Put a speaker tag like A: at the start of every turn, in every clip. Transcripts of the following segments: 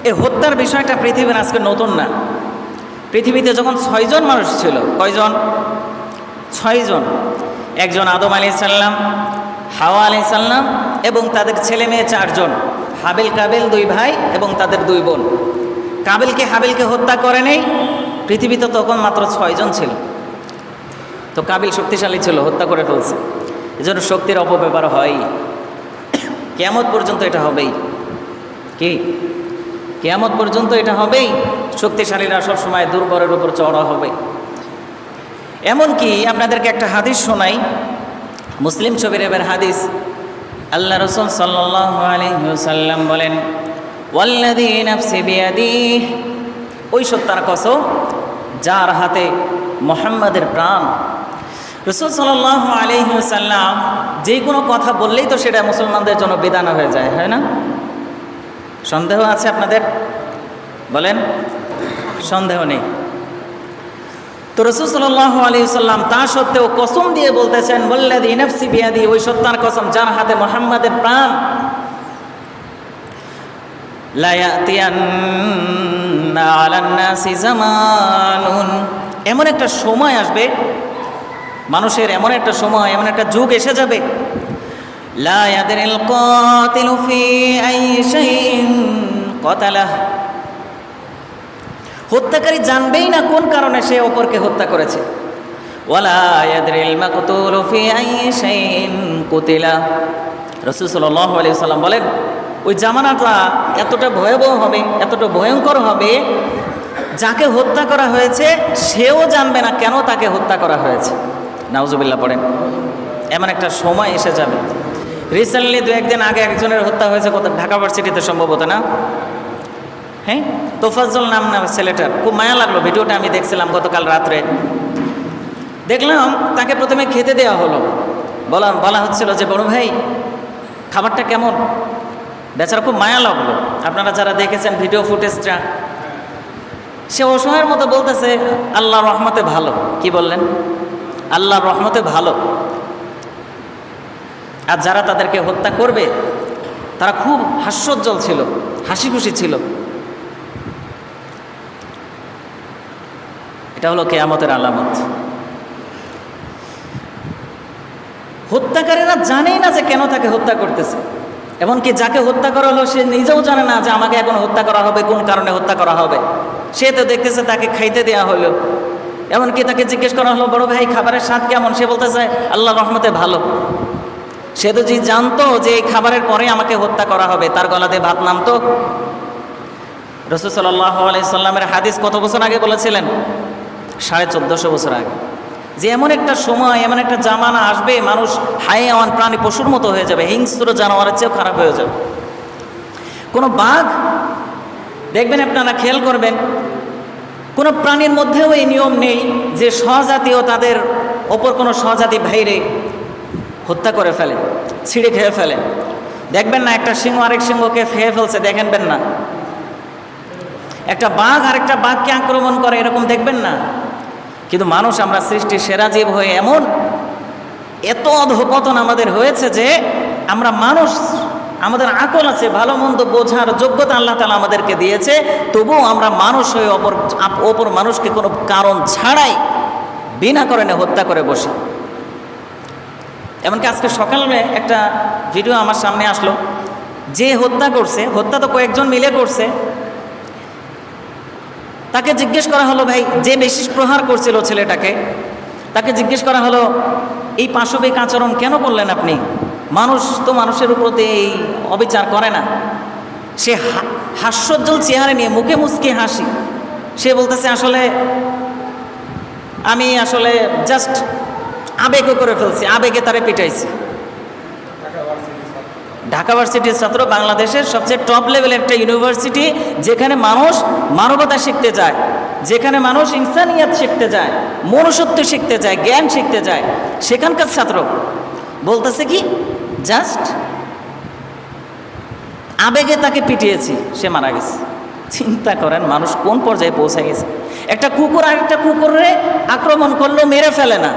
A: এই হত্যার বিষয়টা পৃথিবীর আজকে নতুন না। পৃথিবীতে যখন 6 জন মানুষ ছিল, কয়জন? 6 জন। একজন আদম আলাইহিস সালাম, হাওয়া আলাইহিস সালাম এবং তাদের ছেলে মেয়ে 4 জন, হাবিল কাবিল 2 ভাই এবং তাদের 2 বোন। কাবিলকে হাবিলকে হত্যা করে নেই, পৃথিবীতে তখন মাত্র 6 জন ছিল। তো কাবিল শক্তিশালী ছিল, হত্যা করে ফেলছে। এজন্য শক্তির অপব্যবহার হয়। কিয়ামত পর্যন্ত এটা হবেই। কি কিয়ামত পর্যন্ত এটা হবেই। শক্তিশালীরা সবসময় দুর্বলের উপর চড়া হবে। এমনকি আপনাদেরকে একটা হাদিস শোনাই, মুসলিম শরীফের হাদিস। আল্লাহ রাসূল সাল্লাল্লাহু আলাইহি ওয়াসাল্লাম বলেন, ওয়াল্লাযী নাফসি বিয়াদিহি, ওই সত্তার কসম যার হাতে মুহাম্মাদের প্রাণ। রাসূল সাল্লাল্লাহু আলাইহি ওয়াসাল্লাম যে কোনো কথা বললেই তো সেটা মুসলমানদের জন্য বিধান হয়ে যায়, হয় না? সন্দেহ আছে আপনাদের? বলেন, সন্দেহ নেই। তো রাসূল সাল্লাল্লাহু আলাইহি ওয়াসাল্লাম তা সত্ত্বেও কসম দিয়ে বলতেছেন, ওয়াল্লাযী নাফসি বিয়াদিহি, ওই সত্তার কসম যার হাতে মুহাম্মাদের প্রাণ, লা ইয়াতিয়ান্না আলান নাসি জামানুন, এমন একটা সময় আসবে, মানুষের এমন একটা সময়, এমন একটা যুগ এসে যাবে, লা ইয়াদরিল কাতিলু ফি আইয়ি শাইইন কাতালাহ, হত্যাকারী জানবেই না কোন কারণে সে অপরকে হত্যা করেছে। ওয়ালা ইয়াদরিল মাকতুলু ফি আইয়ি শাইইন কুতিলা। রাসূল সাল্লাল্লাহু আলাইহি ওয়াসাল্লাম বলেন, ওই জামানাটা এতটা ভয়াবহ হবে, এতটা ভয়ঙ্কর হবে, যাকে হত্যা করা হয়েছে সেও জানবে না কেন তাকে হত্যা করা হয়েছে। নাউজুবিল্লাহ পড়েন। এমন একটা সময় এসে যাবে। রিসেন্টলি 2-1 দিন আগে একজনের হত্যা হয়েছে, কত ঢাকা ভার্সিটিতে সম্ভবত, না? হ্যাঁ, তোফাজ্জল নাম ছেলেটার, খুব মায়া লাগলো। ভিডিওটা আমি দেখছিলাম গতকাল রাত্রে। দেখলাম তাকে প্রথমে খেতে দেওয়া হলো, বলা হচ্ছিল যে বড় ভাই খাবারটা কেমন। বেচারা খুব মায়া লাগলো। আপনারা যারা দেখেছেন ভিডিও ফুটেজটা, সে অসহায়ের মতো বলতেছে আল্লাহর রহমতে ভালো। কি বললেন? আল্লাহর রহমতে ভালো। আর যারা তাদেরকে হত্যা করবে তারা খুব হাস্যোজ্জ্বল ছিল, হাসি খুশি ছিল। এটা হলো কিয়ামতের আলামত। হত্যাকারীরা জানেই না যে কেন তাকে হত্যা করতেছে। এমনকি যাকে হত্যা করা হলো সে নিজেও জানে না যে আমাকে এখন হত্যা করা হবে, কোন কারণে হত্যা করা হবে। সে তো দেখতেছে তাকে খাইতে দেওয়া হলো। এমনকি তাকে জিজ্ঞেস করা হলো, বড় ভাই খাবারের স্বাদ কেমন? সে বলতেছে আল্লাহর রহমতে ভালো। সে তো যে জানতো যে এই খাবারের পরে আমাকে হত্যা করা হবে, তার গলাতে ভাত নামতো। রাসূল সাল্লাল্লাহু আলাইহি সাল্লামের হাদিস কত বছর আগে বলেছিলেন? 1450 বছর আগে, যে এমন একটা সময়, এমন একটা জামানা আসবে, মানুষ হায়াওয়ান প্রাণী পশুর মতো হয়ে যাবে, হিংস্র জানোয়ারের চেয়েও খারাপ হয়ে যাবে। কোনো বাঘ দেখবেন, আপনারা খেয়াল করবেন, কোনো প্রাণীর মধ্যেও এই নিয়ম নেই যে স্বজাতীয় তাদের অপর কোনো স্বজাতি ভাইরে হত্যা করে ফেলে, ছিঁড়ে খেয়ে ফেলে। দেখবেন না একটা সিংহ আরেক সিংহকে খেয়ে ফেলছে, দেখবেন না? একটা বাঘ আরেকটা বাঘকে আক্রমণ করে, এরকম দেখবেন না? কিন্তু মানুষ, আমরা সৃষ্টির সেরা জীব হয়ে এমন এত অধঃপতন আমাদের হয়েছে যে আমরা মানুষ, আমাদের আকল আছে, ভালো মন্দ বোঝার যোগ্যতা আল্লাহ তাআলা আমাদেরকে দিয়েছে, তবুও আমরা মানুষ হয়ে অপর মানুষকে কোনো কারণ ছাড়াই বিনা কারণে হত্যা করে বসি। এমনকি আজকে সকালে একটা ভিডিও আমার সামনে আসলো, যে হত্যা করছে, হত্যা তো কয়েকজন মিলে করছে, তাকে জিজ্ঞেস করা হলো, ভাই যে বেশি প্রহার করছিল ছেলেটাকে, তাকে জিজ্ঞেস করা হলো এই পাশবিক আচরণ কেন করলেন আপনি? মানুষ তো মানুষের উপর এই অবিচার করে না। সে হাস্যোজ্জ্বল চেহারা নিয়ে মুখে মুচকি হাসি, সে বলতেছে আসলে আমি জাস্ট আবেগে করে ফেলছি, আবেগে তারে পিটাইছি। ঢাকা ভার্সিটির ছাত্র, বাংলাদেশের সবচেয়ে টপ লেভেলের একটা ইউনিভার্সিটি, যেখানে মানুষ মানবতা শিখতে যায়, যেখানে মানুষ ইনসানিয়াত শিখতে যায়, মনুষ্যত্ব শিখতে যায়, জ্ঞান শিখতে যায়, সেখানকার ছাত্র বলতেছে কি জাস্ট আবেগে তাকে পিটিয়েছি, সে মারা গেছে। চিন্তা করেন মানুষ কোন পর্যায়ে পৌঁছে গেছে। একটা কুকুর আরেকটা কুকুরে আক্রমণ করলো, মেরে ফেলে না।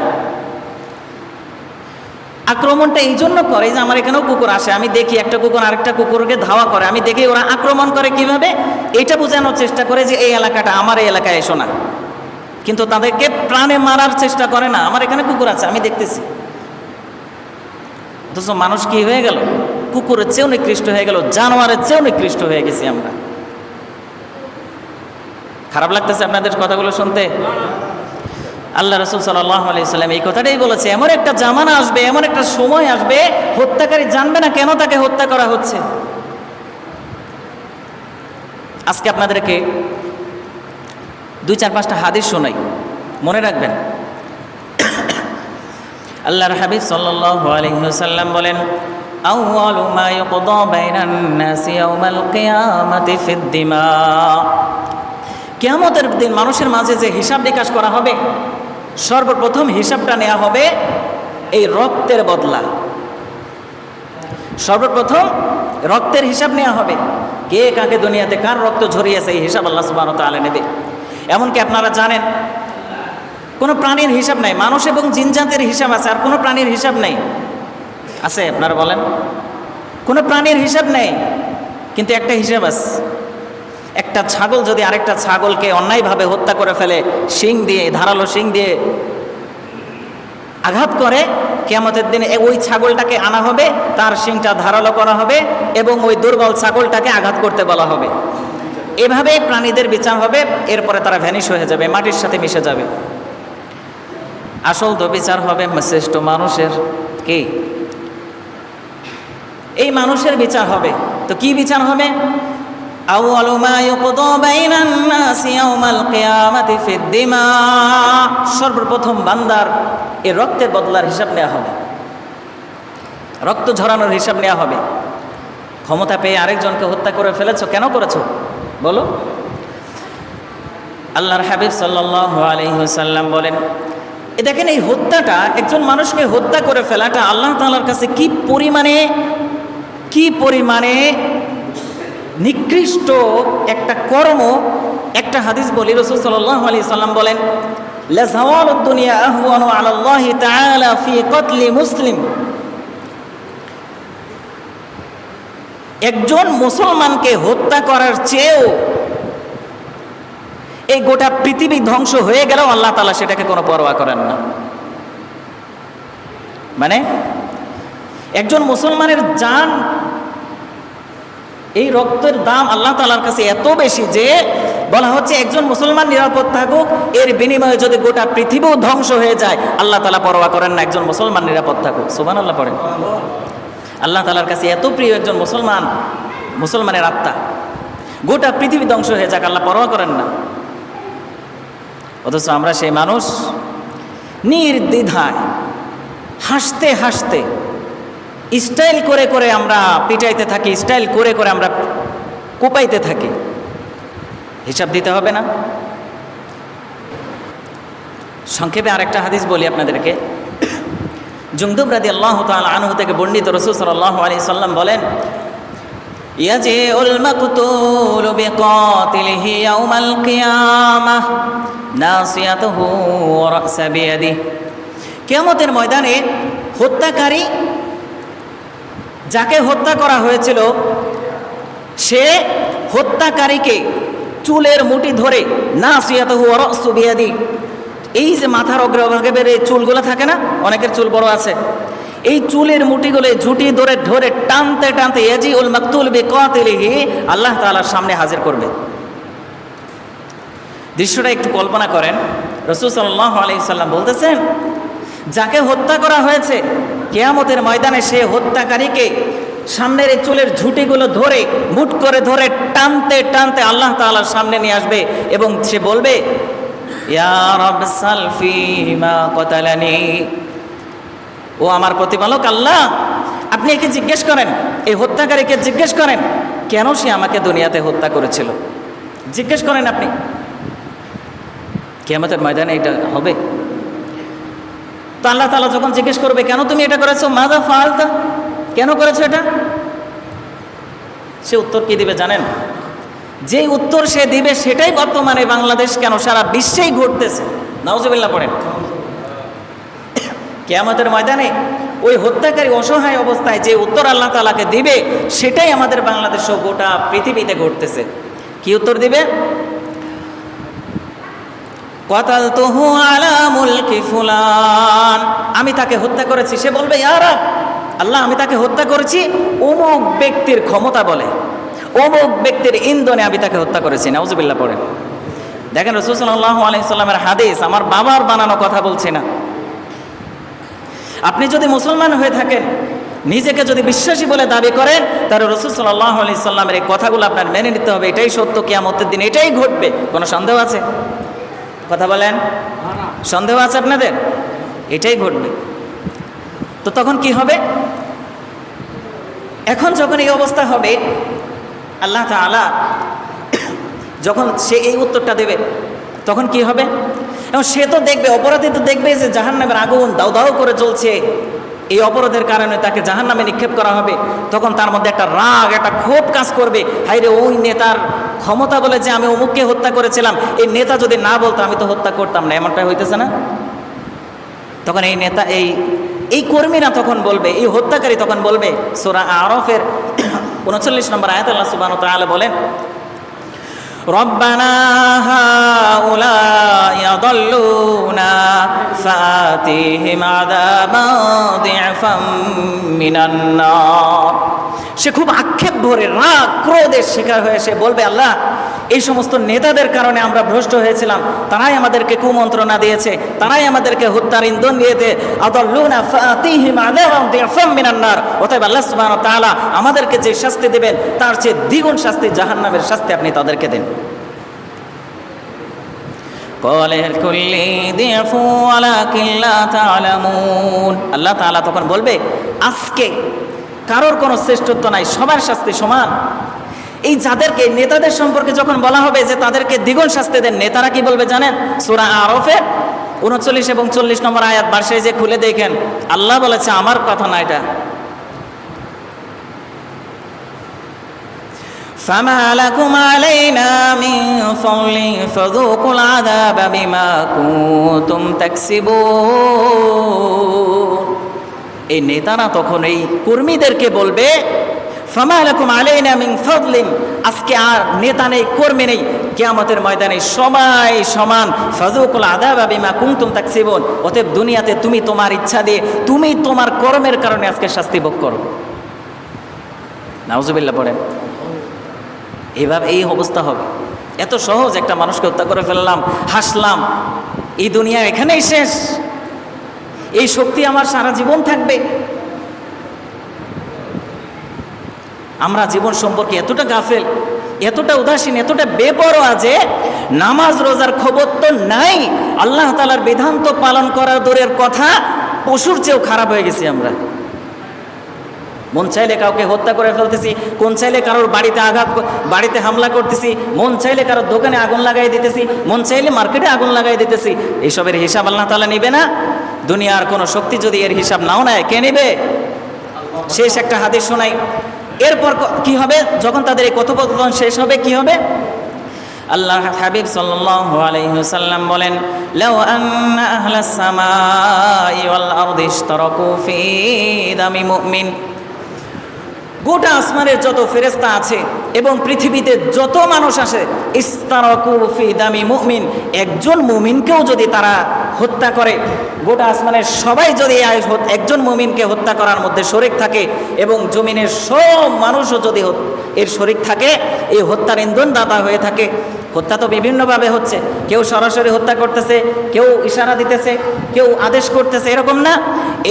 A: আক্রমণটা এই জন্য করে যে আমার এখানেও কুকুর আসে, আমি দেখি একটা কুকুর আরেকটা কুকুরকে ধাওয়া করে, আমি দেখি ওরা আক্রমণ করে কিভাবে, এটা বোঝানোর চেষ্টা করে যে এই এলাকাটা আমার, এই এলাকায় এসো না। কিন্তু তাদেরকে প্রাণে মারার চেষ্টা করে না, আমার এখানে কুকুর আছে আমি দেখতেছি। অথচ মানুষ কি হয়ে গেল? কুকুরের চেয়েও নিকৃষ্ট হয়ে গেল, জানোয়ারের চেয়েও নিকৃষ্ট হয়ে গেছি আমরা। খারাপ লাগতেছে আপনাদের কথাগুলো শুনতে? আল্লাহ রাসূল সাল্লাল্লাহু আলাইহি সাল্লাম এই কথাটাই বলেছে, এমন একটা জামানা আসবে, এমন একটা সময় আসবে, হত্যাকারী জানবে না কেন তাকে হত্যা করা হচ্ছে। আজকে আপনাদেরকে 2-4-5টা হাদিস শোনাই, মনে রাখবেন। আল্লাহর হাবিব সাল্লাল্লাহু আলাইহি ওয়াসাল্লাম বলেন, আউয়ালু মা ইউকদা বাইনান নাসি ইয়াউমাল কিয়ামাতি ফিদ দিমা। কিয়ামতের দিন মানুষের মাঝে যে হিসাব নিকাশ করা হবে, সর্বপ্রথম হিসাবটা নেওয়া হবে এই রক্তের বদলা। সর্বপ্রথম রক্তের হিসাব নেওয়া হবে, কে কাকে দুনিয়াতে কার রক্ত ঝরিয়েছে, এই হিসাব আল্লাহ সুবহানাহু ওয়া তাআলা নেবে। এমনকি আপনারা জানেন কোনো প্রাণীর হিসাব নাই, মানুষ এবং জিনজাতের হিসাব আছে, আর কোনো প্রাণীর হিসাব নেই। আছে? আপনারা বলেন। কোনো প্রাণীর হিসাব নেই, কিন্তু একটা হিসাব আছে। একটা ছাগল যদি আরেকটা ছাগলকে অন্যায়ভাবে হত্যা করে ফেলে, শিং দিয়ে, ধারালো শিং দিয়ে আঘাত করে, কিয়ামতের দিনে ওই ছাগলটাকে আনা হবে, তার শিংটা ধারালো করা হবে এবং ওই দুর্বল ছাগলটাকে আঘাত করতে বলা হবে। এভাবে প্রাণীদের বিচার হবে, এরপরে তারা ভ্যানিশ হয়ে যাবে, মাটির সাথে মিশে যাবে। আসল তো বিচার হবে শ্রেষ্ঠ মানুষের। কি? এই মানুষের বিচার হবে। তো কি বিচার হবে? আউয়ালু মা ইউকদা বাইনান নাসি ইয়াউমাল কিয়ামাতি ফিদ দিমা। সর্বপ্রথম বান্দার এই রক্তের বদলার হিসাব নেওয়া হবে, রক্ত ঝরানোর হিসাব নেওয়া হবে। ক্ষমতা পেয়ে আরেকজনকে হত্যা করে ফেলেছো, কেন করেছো বলো? আল্লাহর হাবিব সাল্লাল্লাহু আলাইহি ওয়াসাল্লাম বলেন, দেখেন এই হত্যাটা, একজন মানুষকে হত্যা করে ফেলাটা আল্লাহ তাআলার কাছে কি পরিমাণে নিকৃষ্ট একটা কর্ম। একটা হাদিস বলি, রাসূল সাল্লাল্লাহু আলাইহি সাল্লাম বলেন, লা যাওয়ালুদ দুনিয়া আহওয়ানু আলাল্লাহি তাআলা ফি কতলি মুসলিম। একজন মুসলমানকে হত্যা করার চেয়েও এই গোটা পৃথিবী ধ্বংস হয়ে গেলেও আল্লাহ তাআলা সেটাকে কোনো পরোয়া করেন না। মানে একজন মুসলমানের জান, এই রক্তের দাম আল্লাহ তাআলার কাছে এত বেশি যে বলা হচ্ছে একজন মুসলমান নিরাপদ থাকুক, এর বিনিময়ে যদি গোটা পৃথিবীও ধ্বংস হয়ে যায় আল্লাহ তাআলা পরোয়া করেন না, একজন মুসলমান নিরাপদ থাকুক। সুবহানাল্লাহ পড়েন। আল্লাহ তাআলার কাছে এত প্রিয় একজন মুসলমানের আত্মা, গোটা পৃথিবী ধ্বংস হয়ে যাক আল্লাহ পরোয়া করেন না। অথচ আমরা সেই মানুষ নির্দ্বিধায় হাসতে হাসতে স্টাইল করে করে আমরা পিটাইতে থাকি, স্টাইল করে করে আমরা কোপাইতে থাকি। হিসাব দিতে হবে না? সংক্ষেপে আরেকটা হাদিস বলি আপনাদেরকে। জুনদুব রাদিয়াল্লাহু তাআলা আনহু থেকে বর্ণিত, রাসূল সাল্লাল্লাহু আলাইহি সাল্লাম বলেন, ইয়াজিউল মাকতুলু বিকাতিলিহি ইয়াউমাল কিয়ামাহ নাসিয়াতুহু ওয়া রাসা বিয়াদিহি। কিয়ামতের ময়দানে হত্যাকারী, যাকে হত্যা করা হয়েছিল, সে হত্যাকারীকে চুলের মুঠি ধরে, নাসিয়াতুহু ওয়া রাসু বিয়াদিহি, এই যে মাথার অগ্রভাগে বের চুলগুলো থাকে না, অনেকের চুল বড় আছে, এই চুলের মুঠিগুলো ঝুঁটি ধরে ধরে টানতে টানতে ইয়াজিউল মাকতুল বিকাতিলিহি আল্লাহ তাআলার সামনে হাজির করবে। দৃশ্যটা একটু কল্পনা করেন। রাসূল সাল্লাল্লাহু আলাইহি সাল্লাম বলতেছেন, যাকে হত্যা করা হয়েছে কিয়ামতের ময়দানে সে হত্যাকারীকে সামনের এই চুলের ঝুঁটিগুলো ধরে মুঠ করে ধরে টানতে টানতে আল্লাহ তাআলার সামনে নিয়ে আসবে এবং সে বলবে, ইয়া রাব সাল ফীমা কাতালানি। ও আমার প্রতিপালক আল্লাহ, আপনি একে জিজ্ঞেস করেন, এই হত্যাকারীকে জিজ্ঞেস করেন কেন সে আমাকে দুনিয়াতে হত্যা করেছিল। জিজ্ঞেস করেন আপনি। কিয়ামতের ময়দানে এটা হবে। তো আল্লাহ তাআলা যখন জিজ্ঞেস করবে, কেন তুমি এটা করেছো, মাযা ফাআলতা, কেন করেছো এটা, সে উত্তর কি দিবে জানেন? যে উত্তর সে দিবে সেটাই বর্তমানে বাংলাদেশ কেন সারা বিশ্বেই ঘটতেছে। নাউজুবিল্লাহ পড়েন। কিয়ামতের ময়দানে ওই হত্যাকারী অসহায় অবস্থায় যে উত্তর আল্লাহ তাআলাকে দিবে, সেটাই আমাদের বাংলাদেশ ও গোটা পৃথিবীতে ঘটতেছে। কি উত্তর দিবে? কাতালতুহু আলা মুলকি ফুলান, আমি তাকে হত্যা করেছি। সে বলবে, ইয়া রাব, আল্লাহ আমি তাকে হত্যা করেছি অমুক ব্যক্তির ক্ষমতা বলে, অমুক ব্যক্তির ইন্ধনে আমি তাকে হত্যা করেছি। নাউজুবিল্লাহ পড়েন। দেখেন রাসূল সাল্লাল্লাহু আলাইহি সাল্লামের হাদিস, আমার বাবার বানানো কথা বলছি না। আপনি যদি মুসলমান হয়ে থাকেন, নিজেকে যদি বিশ্বাসী বলে দাবি করেন, তাহলে রাসূল সাল্লাল্লাহু আলাইহি সাল্লামের এই কথাগুলো আপনার মেনে নিতে হবে। এটাই সত্য, কিয়ামতের দিন এটাই ঘটবে। কোনো সন্দেহ আছে? কথা বলেন, সন্দেহ আছে আপনাদের? এটাই ঘটবে। তো তখন কি হবে? এখন যখন এই অবস্থা হবে, আল্লাহ তাআলা যখন সে এই উত্তরটা দেবে, তখন কি হবে? এবং সে তো দেখবে, অপরাধী তো দেখবে যে জাহান্নামের আগুন দাউ দাউ করে জ্বলছে, এই অপরাধের কারণে তাকে জাহান্নামে নিক্ষেপ করা হবে। তখন তার মধ্যে একটা রাগ, একটা ক্ষোভ কাজ করবে। হায়রে, ওই নেতার ক্ষমতা বলে যে আমি অমুককে হত্যা করেছিলাম, এই নেতা যদি না বলতো আমি তো হত্যা করতাম না। এমনটাই হইতেছে না? তখন এই নেতা, এই কর্মীরা তখন বলবে, এই হত্যাকারী তখন বলবে, সূরা আরাফের 39 নম্বর আয়াতে আল্লাহ সুবহানাহু ওয়া তাআলা বলেন, রব্বানা হাউলাই ইয়াদাল্লুনা ফাতিহিম আযাবান দি'ফাম মিনান নার। সে খুব আক্ষেপ ভরে, রাগ ক্রোধের শিকার হয়ে সে বলবে, আল্লাহ এই সমস্ত নেতাদের কারণে আমরা ভ্রষ্ট হয়েছিলাম, তারাই আমাদেরকে কুমন্ত্রণা দিয়েছে, তারাই আমাদেরকে হত্যার ইন্ধন দিয়েছে। আদাল্লুনা ফাতিহিম আযাবান দি'ফাম মিনান নার। অতএব আল্লাহ সুবহানাহু ওয়া তাআলা আমাদেরকে যে শাস্তি দেবেন, তার চেয়ে দ্বিগুণ শাস্তি, জাহান্নামের শাস্তি আপনি তাদেরকে দেন। আল্লাহ তাআলা তখন বলবে, আজকে কারোর কোনো শ্রেষ্ঠত্ব নাই, সবার শাস্তি সমান। এই যাদেরকে, নেতাদের সম্পর্কে যখন বলা হবে যে তাদেরকে দ্বিগুণ শাস্তি দেন, নেতারা কি বলবে জানেন? সূরা আরাফের 39 এবং 40 নম্বর আয়াত বার্ষে যে খুলে দেখেন, আল্লাহ বলেছে, আমার কথা না এটা। فما لكم علينا من فضل فذوقوا العذاب بما كنتم تكسبون। এই নেতারা তখন এই কর্মীদেরকে বলবে, ফামা লাকুম আলাইনা মিন ফাদলিন, আজকে আর নেতা নেই, কর্মী নেই, কিয়ামতের ময়দানে সবাই সমান। ফাযুকুল আযাবা বিমা কুনতুম তাকসিবুন। অতএব দুনিয়াতে তুমি তোমার ইচ্ছা দিয়ে, তুমি তোমার কর্মের কারণে আজকে শাস্তি ভোগ করো। নাউজুবিল্লাহ পড়েন। এভাবে এই অবস্থা হবে। এত সহজ, একটা মানুষকে হত্যা করে ফেললাম, হাসলাম, এই দুনিয়া এখানেই শেষ, এই শক্তি আমার সারা জীবন থাকবে। আমরা জীবন সম্পর্কে এতটা গাফেল, এতটা উদাসীন, এতটা বেপরোয়া যে নামাজ রোজার খবর তো নাই, আল্লাহ তাআলার বিধান তো পালন করার দূরের কথা, পশুর চেয়েও খারাপ হয়ে গেছি আমরা। মন চাইলে কাউকে হত্যা করে ফেলতেছি, কোন চাইলে কারোর বাড়িতে হামলা করতেছি, মন চাইলে কারোর দোকানে আগুন লাগাই দিতেছি, মন চাইলে মার্কেটে আগুন লাগাই দিতেছি। এইসবের হিসাব আল্লাহ তাআলা নেবে না? দুনিয়ার কোনো শক্তি যদি এর হিসাব নাও নেয়, কে নেবে? শেষ একটা হাদিস শোনাই। এরপর কি হবে? যখন তাদের এই কথোপকথন শেষ হবে, কি হবে? আল্লাহ হাবিব সাল্লাল্লাহু আলাইহি ওয়াসাল্লাম বলেন, লাউ আন্না আহলাস সামাই ওয়াল আরদি ইশতারাকু ফি দামি মুমিন, গোটা আসমানের যত ফেরেশতা আছে এবং পৃথিবীতে যত মানুষ আসে, ইশতারাকু ফি দামি মুমিন, একজন মুমিনকেও যদি তারা হত্যা করে, গোটা আসমানের সবাই যদি একজন মুমিনকে হত্যা করার মধ্যে শরিক থাকে এবং জমিনের সব মানুষও যদি এর শরিক থাকে, এই হত্যার ইন্ধনদাতা হয়ে থাকে। হত্যা তো বিভিন্নভাবে হচ্ছে, কেউ সরাসরি হত্যা করতেছে, কেউ ইশারা দিতেছে, কেউ আদেশ করতেছে, এরকম না?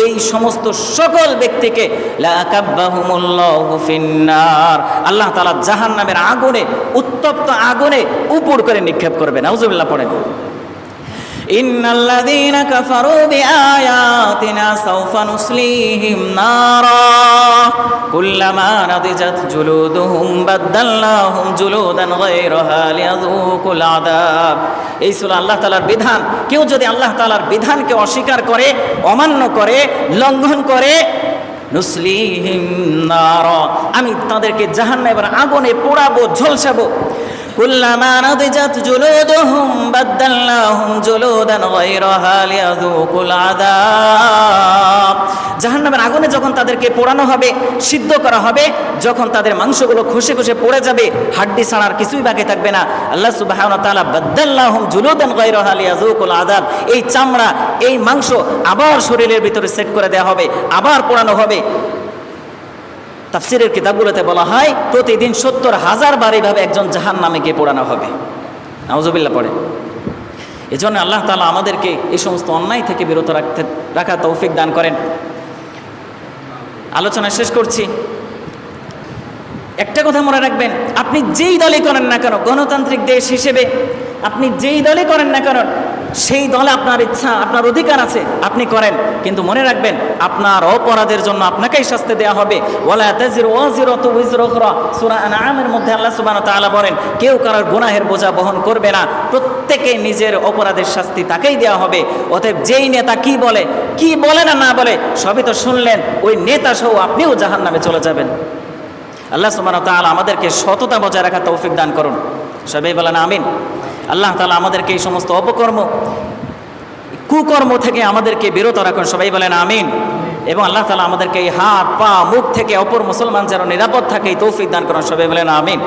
A: এই সমস্ত সকল ব্যক্তিকে লাকাব্বাহুমুল্লাহু ফিন্নার, আল্লাহ তাআলা জাহান্নামের আগুনে, উত্তপ্ত আগুনে উপর করে নিক্ষেপ করবেন। নাউজুবিল্লাহ পড়েন। ইন্নাল্লাযীনা কাফারু বিআয়াতিনা সাওফা নুসলিহিম নারা কুল্লামা নাদিজাত জুলুদুহুম বাদদালনাহুম জুলুদান গায়রাহা লিয়াযুকুল আযাব। এই সূরা আল্লাহ তাআলার বিধান, কেউ যদি আল্লাহ তাআলার বিধানকে অস্বীকার করে, অমান্য করে, লঙ্ঘন করে, নুসলিহিম নারা, আমি তাদেরকে জাহান্নামের আগুনে পোড়াবো, ঝলসাবো। কুল্লামা নাদিজাত জুলুদুহুম বাদদালনাহুম জুলুদান গায়রাহা লিয়াযুকুল আযাব। জাহান্নামের আগুনে যখন তাদেরকে পোড়ানো হবে, সিদ্ধ করা হবে, যখন তাদের মাংসগুলো খসে খসে পড়ে যাবে, হাড্ডি ছাড়া আর কিছুই বাকি থাকবে না, আল্লাহ সুবহানাহু ওয়া তাআলা বাদদালনাহুম জুলুদান গায়রাহা লিয়াযুকুল আযাব, এই চামড়া, এই মাংস আবার শরীরের ভিতরে সেট করে দেওয়া হবে, আবার পোড়ানো হবে। তাফসীরের কিতাবগুলোতে বলা হয় প্রতিদিন ৭০,০০০ বার এইভাবে একজন জাহান্নামীকে পোড়ানো হবে। নাউজুবিল্লাহ পড়ে। এজন্য আল্লাহ তাআলা আমাদেরকে এই সমস্ত অন্যায় থেকে বিরত রাখা তৌফিক দান করেন। আলোচনা শেষ করছি। একটা কথা মনে রাখবেন, আপনি যেই দলই করেন না কেন, গণতান্ত্রিক দেশ হিসেবে আপনি যেই দলই করেন না কেন, সেই দলে আপনার ইচ্ছা, আপনার অধিকার আছে, আপনি করেন, কিন্তু মনে রাখবেন আপনার অপরাধের জন্য আপনাকেই শাস্তি দেওয়া হবে। ওয়ালা তাজিরু ওয়াজিরাতু উযরা উখরা, সূরা আনআমের মধ্যে আল্লাহ সুবহানাহু ওয়া তাআলা বলেন, কেউ কারোর গুনাহের বোঝা বহন করবে না, প্রত্যেকে নিজের অপরাধের শাস্তি তাকেই দেওয়া হবে। অতএব যেই নেতা কি বলে না বলে সবই তো শুনলেন, ওই নেতা সহ আপনিও জাহান্নামে চলে যাবেন। আল্লাহ সুবহানাহু ওয়া তাআলা আমাদেরকে সততা বজায় রাখার তৌফিক দান করুন। সবাই বলেন আমিন। আল্লাহ তাআলা আমাদেরকে এই সমস্ত অপকর্ম, কুকর্ম থেকে আমাদেরকে বিরত রাখুন। সবাই বলেন আমিন। এবং আল্লাহ তাআলা আমাদেরকে এই হাত, পা, মুখ থেকে অপর মুসলমান যেন নিরাপদ থাকে এই তৌফিক দান করুন। সবাই বলেন আমিন।